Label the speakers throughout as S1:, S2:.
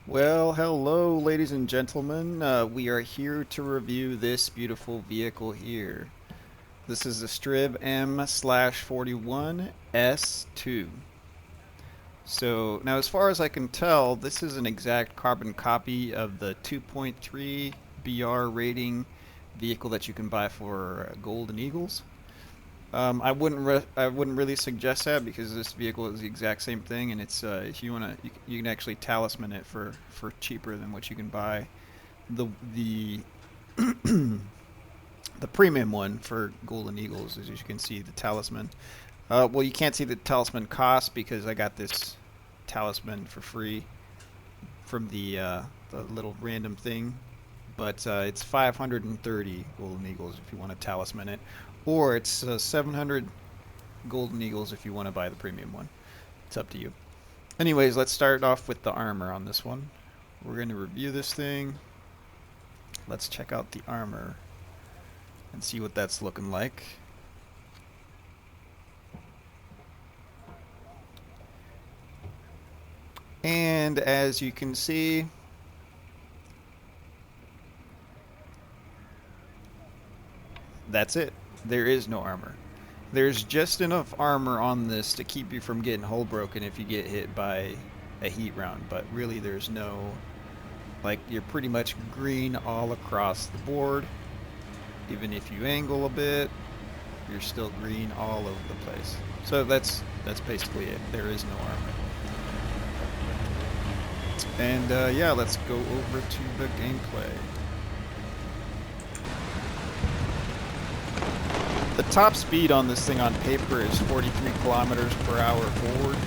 S1: Well, hello, ladies and gentlemen. We are here to review this beautiful vehicle here. This is the Strv M/41 S2. So now, as far as I can tell, this is an exact carbon copy of the 2.3 BR rating vehicle that you can buy for Golden Eagles. I wouldn't really suggest that because this vehicle is the exact same thing, and it's if you wanna you can actually talisman it for cheaper than what you can buy the the premium one for Golden Eagles. As you can see, the talisman. Well, you can't see the talisman cost because I got this talisman for free from the little random thing, but it's 530 Golden Eagles if you want to talisman it, or it's 700 Golden Eagles if you want to buy the premium one. It's up to you. Anyways, let's start off with the armor on this one. We're going to review this thing. Let's check out the armor and see what that's looking like. And as you can see, that's it. There is no armor. There's just enough armor on this to keep you from getting hull broken if you get hit by a heat round, but really there's no, like, you're pretty much green all across the board. Even if you angle a bit, you're still green all over the place. So that's basically it. There is no armor. And yeah, let's go over to the gameplay. The top speed on this thing on paper is 43 kilometers per hour forward,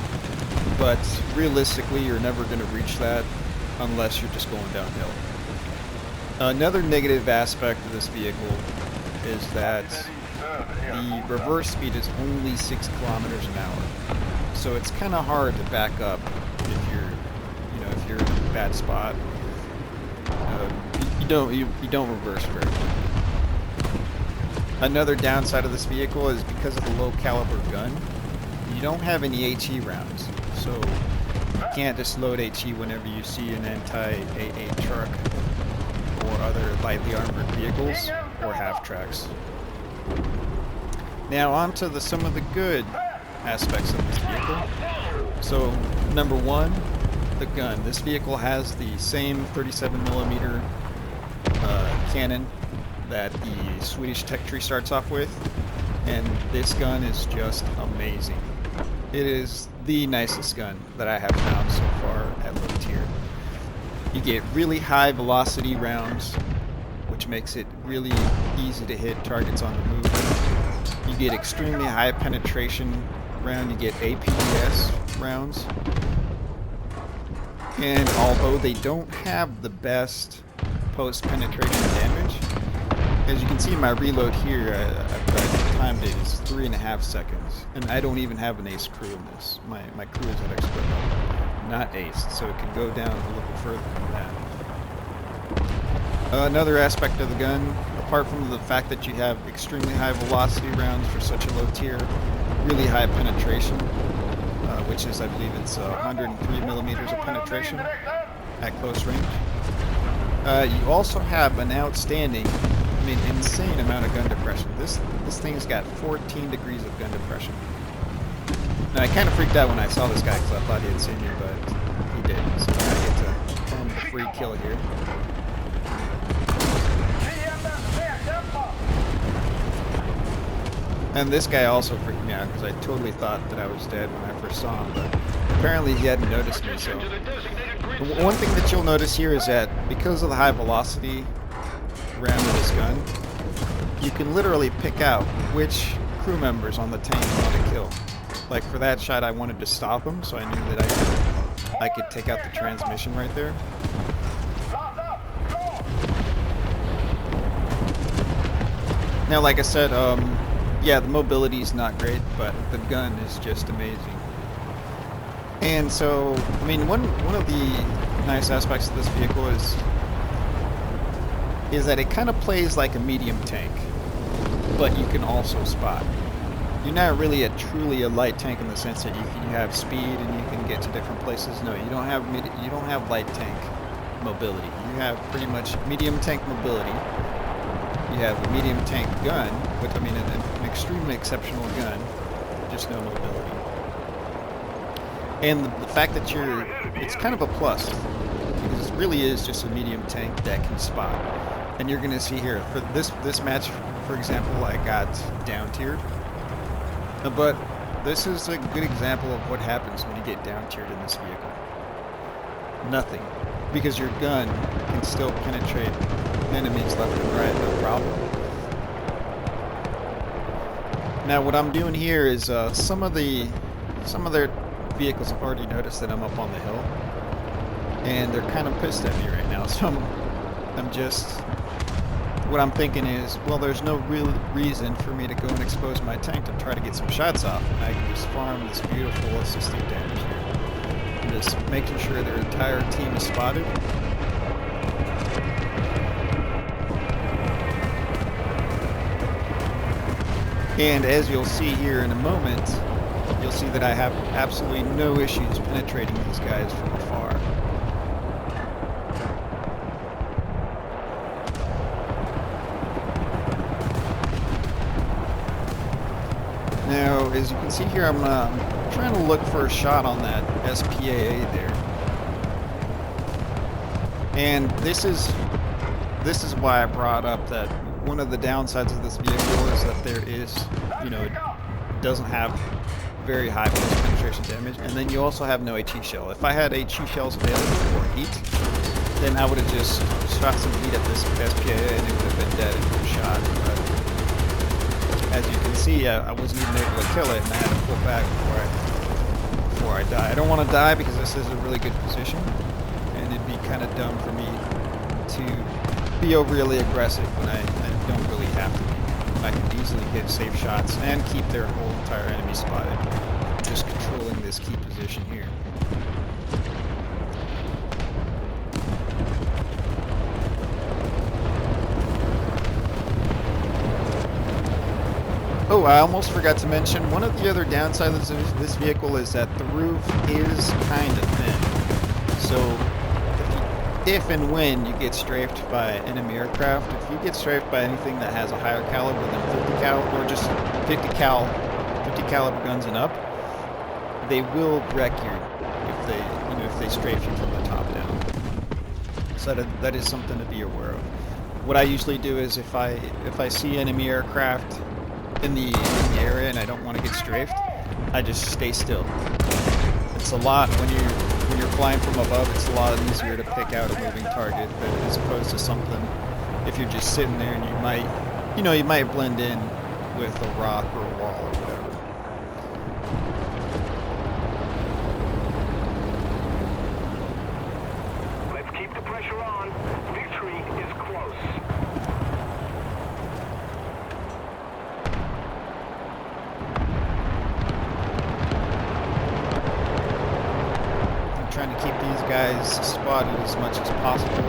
S1: but realistically you're never going to reach that unless you're just going downhill. Another negative aspect of this vehicle is that the reverse speed is only 6 kilometers an hour, so it's kind of hard to back up if you're in a bad spot. You don't reverse very quickly. Another downside of this vehicle is because of the low caliber gun, you don't have any HE rounds, so you can't just load HE whenever you see an anti-AA truck or other lightly armored vehicles or half-tracks. Now on to some of the good aspects of this vehicle. So number one, the gun. This vehicle has the same 37mm cannon that the Swedish Tech Tree starts off with, and this gun is just amazing. It is the nicest gun that I have found so far at low tier. You get really high velocity rounds, which makes it really easy to hit targets on the move. You get extremely high penetration round, you get APDS rounds, and although they don't have the best post-penetration damage, as you can see in my reload here, I've timed it is 3.5 seconds, and I don't even have an ace crew in this. My crew is at expert level, not ace, so it can go down a little further than that. Another aspect of the gun, apart from the fact that you have extremely high velocity rounds for such a low tier, really high penetration, which is, I believe it's 103 millimeters of penetration at close range. You also have an outstanding, insane amount of gun depression. This thing's got 14 degrees of gun depression. Now, I kind of freaked out when I saw this guy because I thought he had seen me, but he did. So I get to perform a free kill here. And this guy also freaked me out because I totally thought that I was dead when I first saw him, but apparently he hadn't noticed me. So one thing that you'll notice here is that because of the high velocity round of this gun, you can literally pick out which crew members on the tank you want to kill. Like for that shot, I wanted to stop him, so I knew that I could take out the transmission right there. Now, like I said, yeah, the mobility is not great, but the gun is just amazing. And so, one of the nice aspects of this vehicle is that it kind of plays like a medium tank, but you can also spot. You're not really truly a light tank in the sense that you have speed and you can get to different places. No, you don't have light tank mobility. You have pretty much medium tank mobility. You have a medium tank gun, which I mean an extremely exceptional gun, just no mobility. And the fact that it's kind of a plus, because it really is just a medium tank that can spot. And you're going to see here, for this match, for example, I got down tiered. But this is a good example of what happens when you get down tiered in this vehicle. Nothing. Because your gun can still penetrate enemies left and right, no problem. Now what I'm doing here is some of their vehicles have already noticed that I'm up on the hill, and they're kind of pissed at me right now. So what I'm thinking is, well, there's no real reason for me to go and expose my tank to try to get some shots off, and I can just farm this beautiful assisted damage here. I'm just making sure their entire team is spotted. And as you'll see here in a moment, you'll see that I have absolutely no issues penetrating these guys from afar. Now, as you can see here, I'm trying to look for a shot on that SPAA there. And this is why I brought up that one of the downsides of this vehicle is that there is, it doesn't have very high force penetration damage, and then you also have no HE shell. If I had HE shells available for heat, then I would have just shot some heat at this SPAA and it would have been dead in one shot. But as you can see, I wasn't even able to kill it, and I had to pull back before I die. I don't want to die because this is a really good position, and it'd be kind of dumb for me to be overly aggressive when I don't really have to be. I can easily get safe shots and keep their whole entire enemy spotted, just controlling this key position here. Oh, I almost forgot to mention, one of the other downsides of this vehicle is that the roof is kind of thin. So if and when you get strafed by enemy aircraft, if you get strafed by anything that has a higher caliber than 50 cal, or just 50 caliber guns and up, they will wreck you if they strafe you from the top down. So that is something to be aware of. What I usually do is if I see enemy aircraft in the area and I don't want to get strafed, I just stay still. It's a lot when you're flying from above, it's a lot easier to pick out a moving target, but as opposed to something, if you're just sitting there and you might blend in with a rock or a wall or whatever.
S2: Let's keep the pressure on. Victory is close.
S1: Trying to keep these guys spotted as much as possible.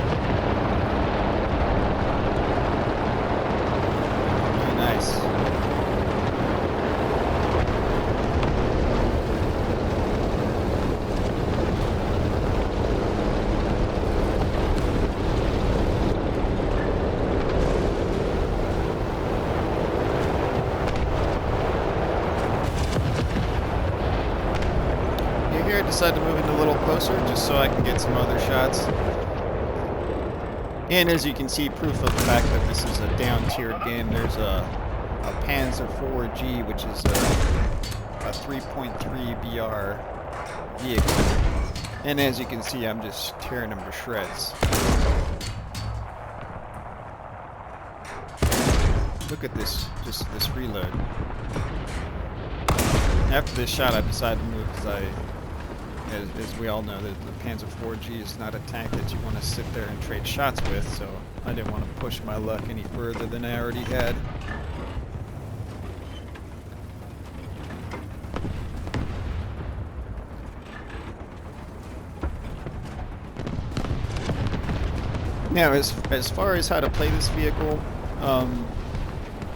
S1: Very nice. Here I decided to move in a little closer just so I can get some other shots. And as you can see, proof of the fact that this is a down-tiered game, there's a Panzer 4G, which is a 3.3 BR vehicle. And as you can see, I'm just tearing them to shreds. Look at this, just this reload. After this shot, I decided to move because as we all know, the Panzer 4G is not a tank that you want to sit there and trade shots with, so I didn't want to push my luck any further than I already had. Now, as far as how to play this vehicle,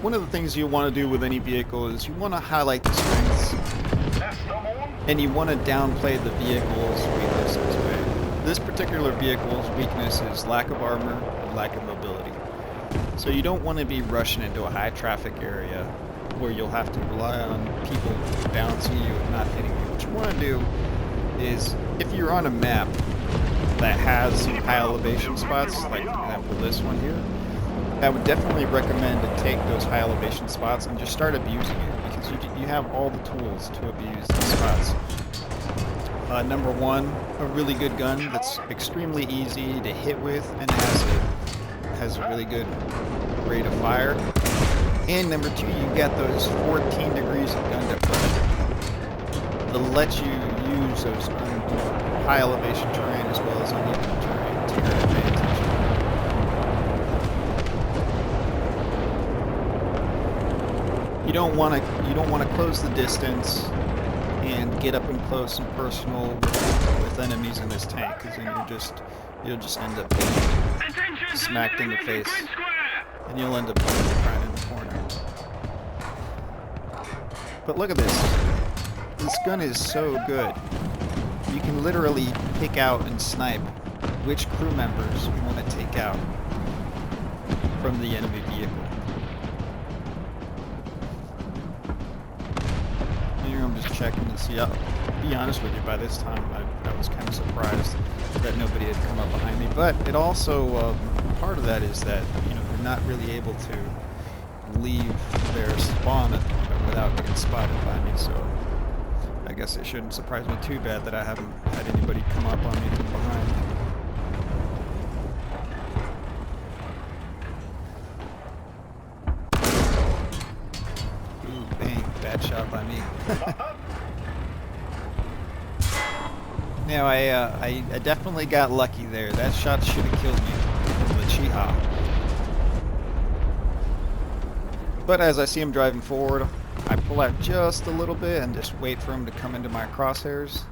S1: one of the things you want to do with any vehicle is you want to highlight the strengths, and you want to downplay the vehicle's weaknesses. this particular vehicle's weakness is lack of armor and lack of mobility. So you don't want to be rushing into a high traffic area where you'll have to rely on people bouncing you and not hitting you. What you want to do is, if you're on a map that has some high elevation spots, like for example this one here, I would definitely recommend to take those high elevation spots and just start abusing it, because you have all the tools to abuse these spots. Number one, a really good gun that's extremely easy to hit with and has a really good rate of fire. And number two, you got those 14 degrees of gun depth that let you use those high elevation terrain as well as uneven terrain to your advantage. You don't want to close the distance and get up and close and personal with enemies in this tank, because then you'll just end up being smacked in the face, and you'll end up crying in the corner. But look at this. This gun is so good. You can literally pick out and snipe which crew members you want to take out from the enemy vehicle. Here I'm just checking to see. I'll be honest with you, by this time I was kind of surprised that nobody had come up behind me. But it also, part of that is that, you know, they're not really able to leave their spawn at the moment without getting spotted by me, so I guess it shouldn't surprise me too bad that I haven't had anybody come up on me from behind. Ooh, bang, bad shot by me. Now, I definitely got lucky there. That shot should have killed me from the Chiha. But as I see him driving forward, I pull out just a little bit and just wait for him to come into my crosshairs.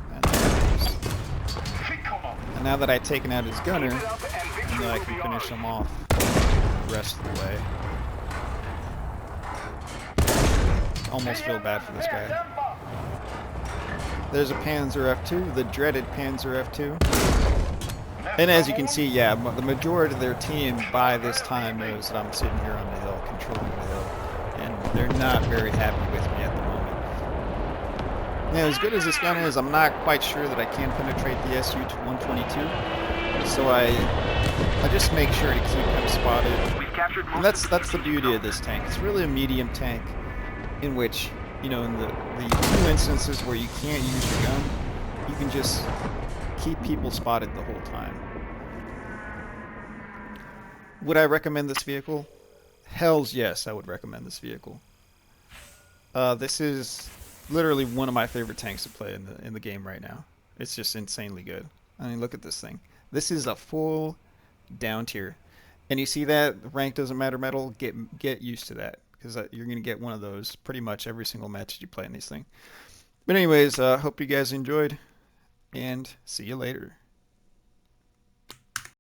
S1: And now that I've taken out his gunner, I know I can finish him off the rest of the way. Almost feel bad for this guy. There's a Panzer F2, the dreaded Panzer F2. And as you can see, yeah, the majority of their team by this time knows that I'm sitting here on the hill, controlling the hill. And they're not very happy with me at the moment. Now, as good as this gun is, I'm not quite sure that I can penetrate the SU-122. So I just make sure to keep him spotted. And that's the beauty of this tank. It's really a medium tank in which, you know, in the few instances where you can't use your gun, you can just keep people spotted the whole time. Would I recommend this vehicle? Hells yes, I would recommend this vehicle. This is literally one of my favorite tanks to play in the game right now. It's just insanely good. I mean, look at this thing. This is a full down tier. And you see that rank doesn't matter metal? Get used to that, because you're going to get one of those pretty much every single match you play in this thing. But anyways, hope you guys enjoyed, and see you later.